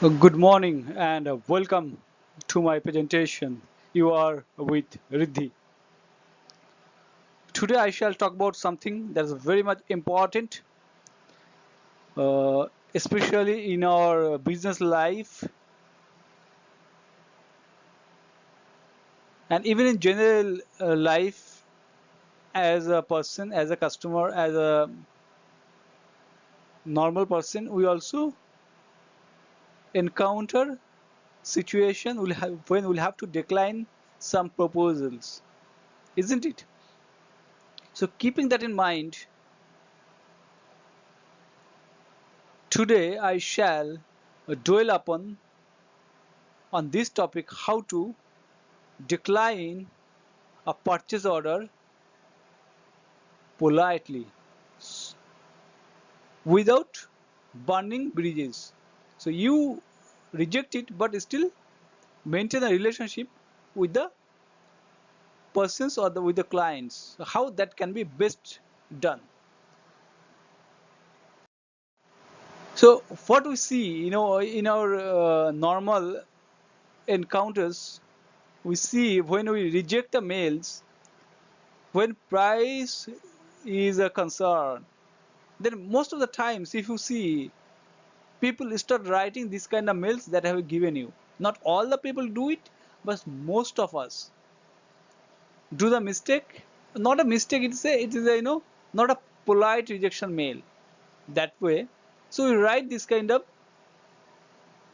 Good morning and welcome to my presentation. You are with Riddhi. Today I shall talk about something that's very much important, uh, especially in our business life and even in general life as a person, as a customer, as a normal person. We also encounter situation when we'll have to decline some proposals, isn't it? So keeping that in mind, today I shall dwell upon on this topic how to decline a purchase order politely without burning bridges. So you reject it but still maintain a relationship with the persons or with the clients. So how that can be best done. So what we see, in our normal encounters, we see when we reject the mails, when price is a concern, then most of the times if you see, people start writing this kind of mails that I have given you. Not all the people do it, but most of us do the mistake. Not a mistake, it is a not a polite rejection mail that way. So we write this kind of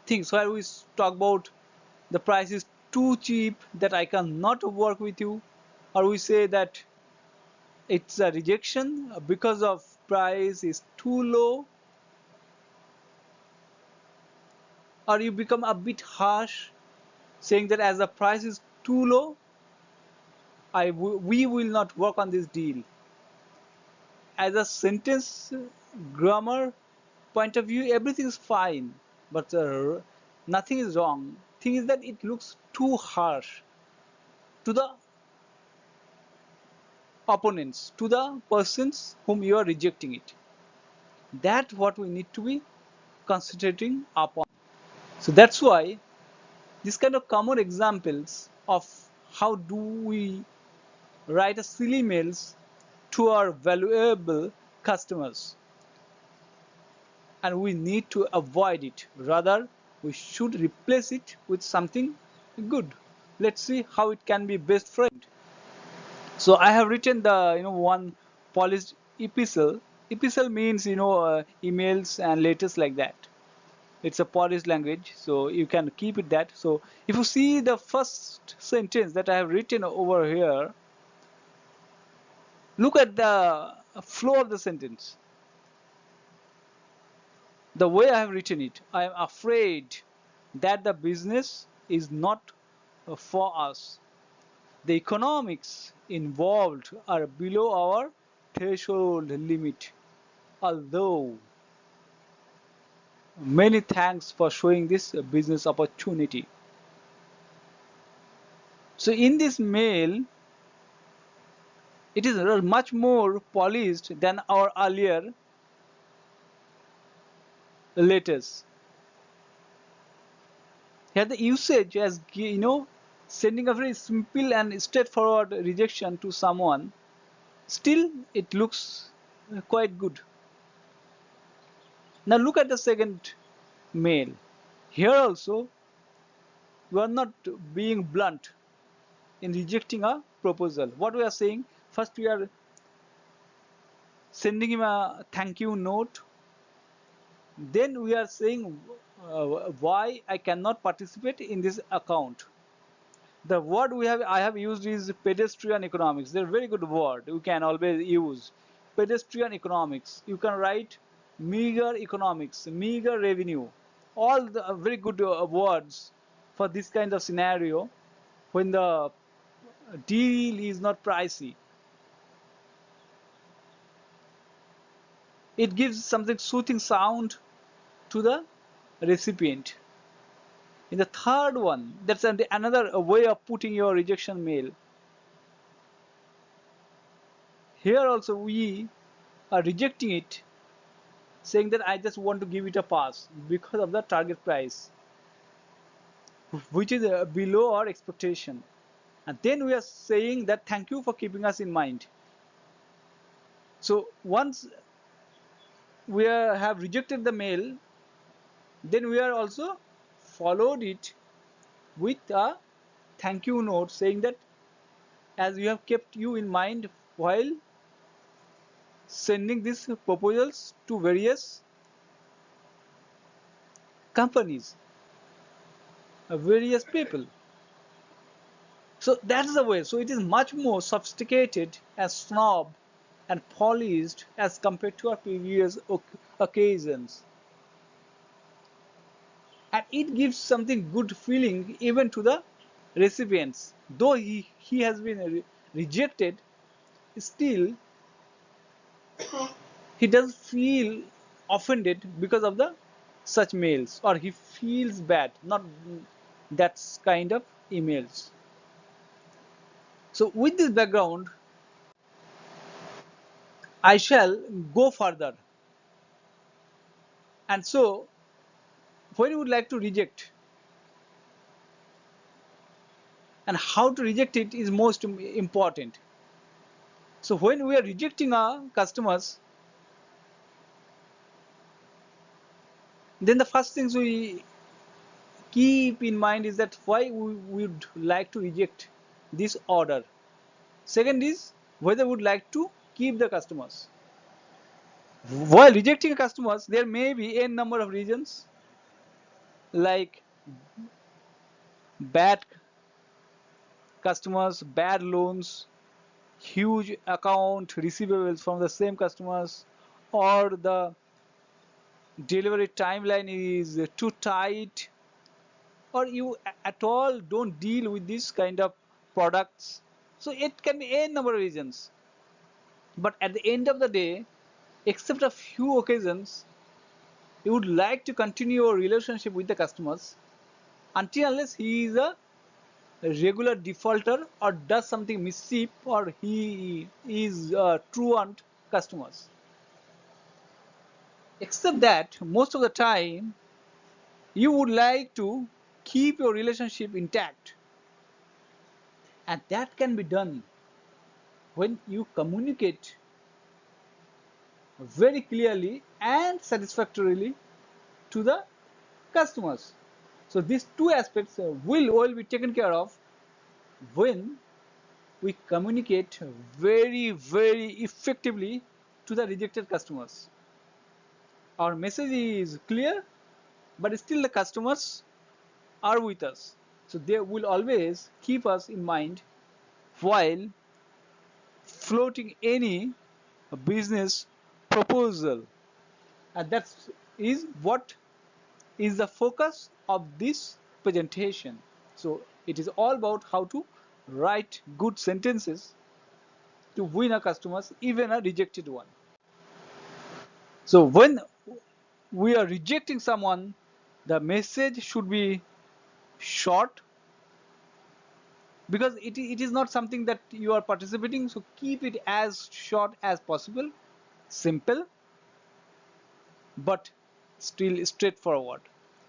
things where we talk about the price is too cheap that I cannot work with you, or we say that it's a rejection because of price is too low, or you become a bit harsh saying that as the price is too low, we will not work on this deal. As a sentence grammar point of view, everything is fine, but nothing is wrong. Thing is that it looks too harsh to the opponents, to the persons whom you are rejecting it. That's what we need to be concentrating upon. So that's why this kind of common examples of how do we write a silly mails to our valuable customers, and we need to avoid it. Rather, we should replace it with something good. Let's see how it can be best framed. So I have written the one polished epistle. Epistle means emails and letters like that. It's a polished language, so you can keep it that. So if you see the first sentence that I have written over here, look at the flow of the sentence. The way I have written it, I am afraid that the business is not for us. The economics involved are below our threshold limit. Although, many thanks for showing this business opportunity. So in this mail, it is much more polished than our earlier letters. Here the usage as sending a very simple and straightforward rejection to someone, still it looks quite good. Now look at the second mail. Here also we are not being blunt in rejecting a proposal. What we are saying, first we are sending him a thank you note, then we are saying why I cannot participate in this account. The word I have used is pedestrian economics. They're a very good word you can always use. Pedestrian economics. You can write meager economics, meager revenue. All the very good words for this kind of scenario when the deal is not pricey. It gives something soothing sound to the recipient. In the third one, that's another way of putting your rejection mail. Here also we are rejecting it saying that I just want to give it a pass because of the target price, which is below our expectation. And then we are saying that thank you for keeping us in mind. So once we have rejected the mail, then we are also followed it with a thank you note saying that as we have kept you in mind while sending these proposals to various companies, various people. So that's the way. So it is much more sophisticated and snob and polished as compared to our previous occasions. And it gives something good feeling even to the recipients. Though he has been rejected, still he does feel offended because of the such mails, or he feels bad, not that kind of emails. So with this background, I shall go further. And so when you would like to reject, and how to reject it is most important. So when we are rejecting our customers, then the first things we keep in mind is that why we would like to reject this order. Second is whether we would like to keep the customers. While rejecting customers, there may be a number of reasons, like bad customers, bad loans, huge account receivables from the same customers, or the delivery timeline is too tight, or you at all don't deal with this kind of products. So it can be a number of reasons. But at the end of the day, except a few occasions, you would like to continue your relationship with the customers until unless he is a regular defaulter or does something mischief, or he is truant customers. Except that most of the time you would like to keep your relationship intact, and that can be done when you communicate very clearly and satisfactorily to the customers. So these two aspects will all be taken care of when we communicate very effectively to the rejected customers. Our message is clear, but still the customers are with us, so they will always keep us in mind while floating any business proposal. And that is what is the focus of this presentation. So it is all about how to write good sentences to win a customers, even a rejected one. So when we are rejecting someone, the message should be short, because it is not something that you are participating, so keep it as short as possible, simple, but still straightforward.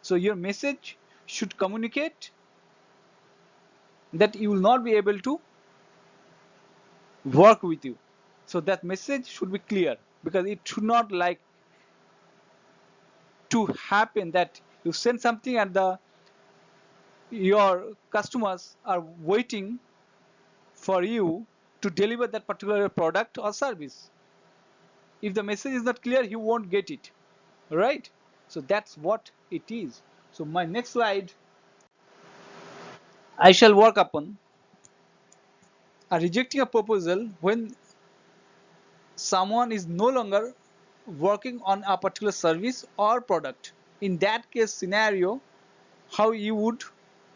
So your message should communicate that you will not be able to work with you. So that message should be clear, because it should not like to happen that you send something and your customers are waiting for you to deliver that particular product or service. If the message is not clear, you won't get it, right? So that's what it is. So my next slide, I shall work upon rejecting a proposal when someone is no longer working on a particular service or product. In that case scenario, how you would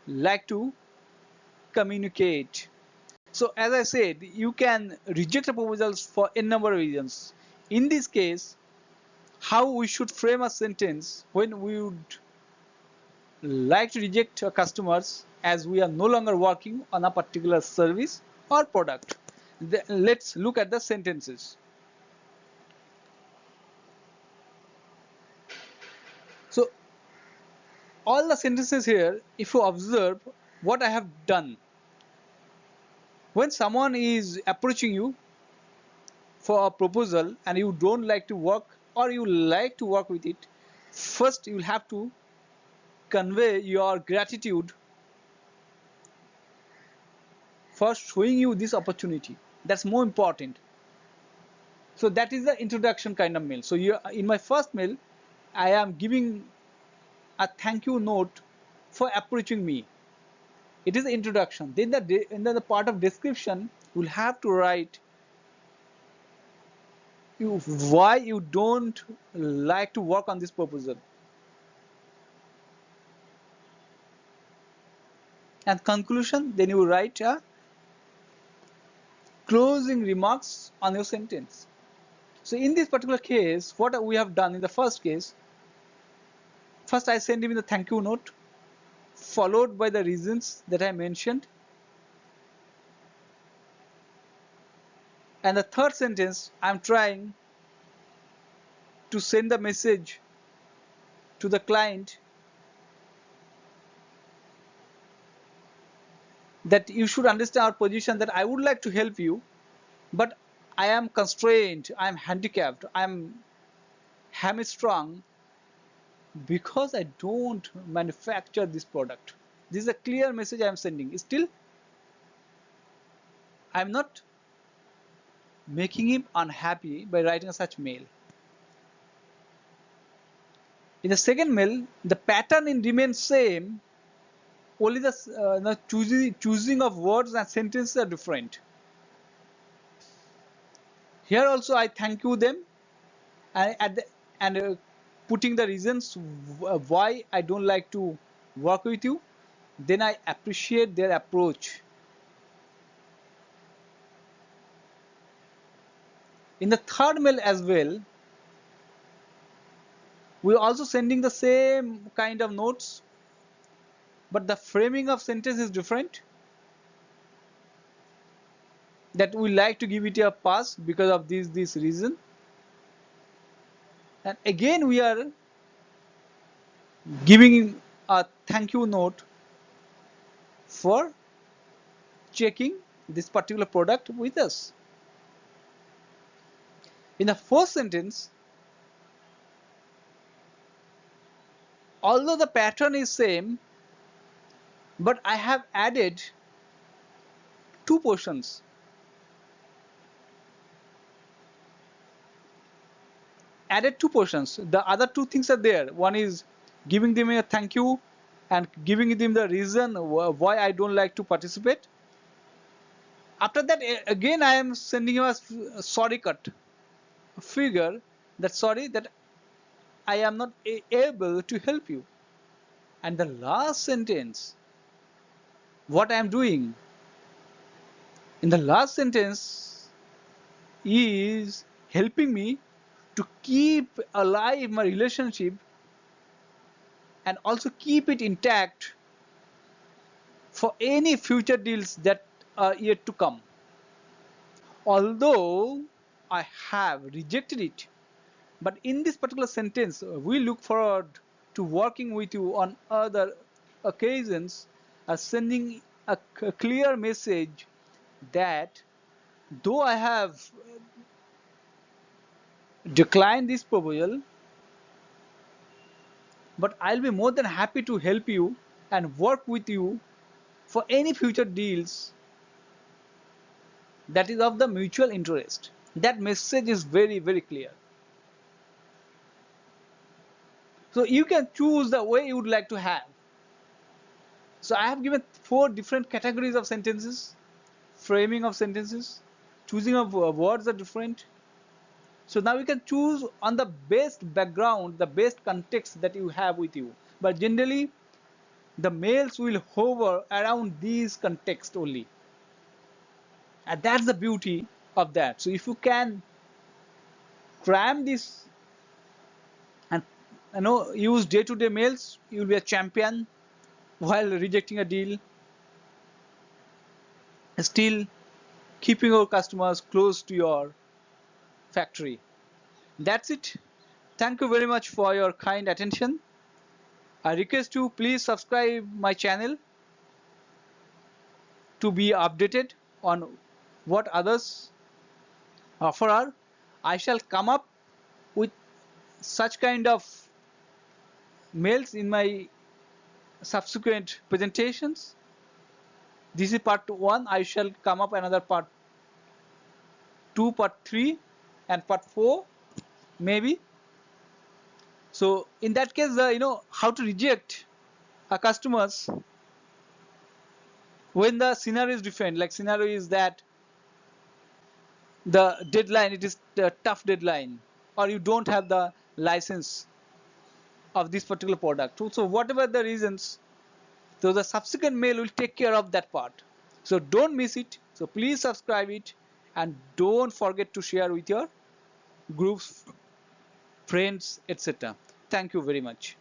like to communicate. So as I said, you can reject proposals for a number of reasons. In this case, how we should frame a sentence when we would like to reject our customers as we are no longer working on a particular service or product. Let's look at the sentences. all the sentences here, if you observe what I have done, when someone is approaching you for a proposal and you don't like to work or you like to work with it, first you'll have to convey your gratitude for showing you this opportunity. That's more important. So that is the introduction kind of mail. So in my first mail, I am giving a thank you note for approaching me. It is the introduction. Then the part of description, you'll have to write why you don't like to work on this proposal. And conclusion, then you write a closing remarks on your sentence. So in this particular case, what we have done in the first case, first I send him the thank you note, followed by the reasons that I mentioned. And the third sentence, I'm trying to send the message to the client that you should understand our position, that I would like to help you, but I am constrained, I am handicapped, I am hamstrung because I don't manufacture this product. This is a clear message I am sending. Still, I am not making him unhappy by writing such mail. In the second mail, the pattern remains same, only the choosing of words and sentences are different. Here also I thank you them and putting the reasons why I don't like to work with you. Then I appreciate their approach. In the third mail as well, we're also sending the same kind of notes, but the framing of sentence is different. That we like to give it a pass because of this reason. And again we are giving a thank you note for checking this particular product with us. In the fourth sentence, although the pattern is same, but I have added two portions. The other two things are there. One is giving them a thank you and giving them the reason why I don't like to participate. After that, again I am sending you a sorry cut figure, that sorry that I am not able to help you. And the last sentence, what I am doing in the last sentence is helping me to keep alive my relationship and also keep it intact for any future deals that are yet to come. Although I have rejected it, but in this particular sentence, we look forward to working with you on other occasions, sending a clear message that though I have declined this proposal, but I'll be more than happy to help you and work with you for any future deals that is of the mutual interest. That message is very, very clear. So you can choose the way you would like to have. So I have given 4 different categories of sentences, framing of sentences, choosing of words are different. So now you can choose on the best background, the best context that you have with you. But generally, the mails will hover around these contexts only. And that's the beauty of that. So if you can cram this and use day-to-day mails, you'll be a champion while rejecting a deal, still keeping your customers close to your factory. That's it. Thank you very much for your kind attention. I request you, please subscribe my channel to be updated on what others offer are. I shall come up with such kind of mails in my subsequent presentations. This is part 1. I shall come up another part 2, part 3, and part 4 maybe. So in that case, how to reject a customers when the scenario is different. Like scenario is that the deadline, it is a tough deadline, or you don't have the license of this particular product. So whatever the reasons, so the subsequent mail will take care of that part. So don't miss it. So please subscribe it, and don't forget to share with your groups, friends, etc. Thank you very much.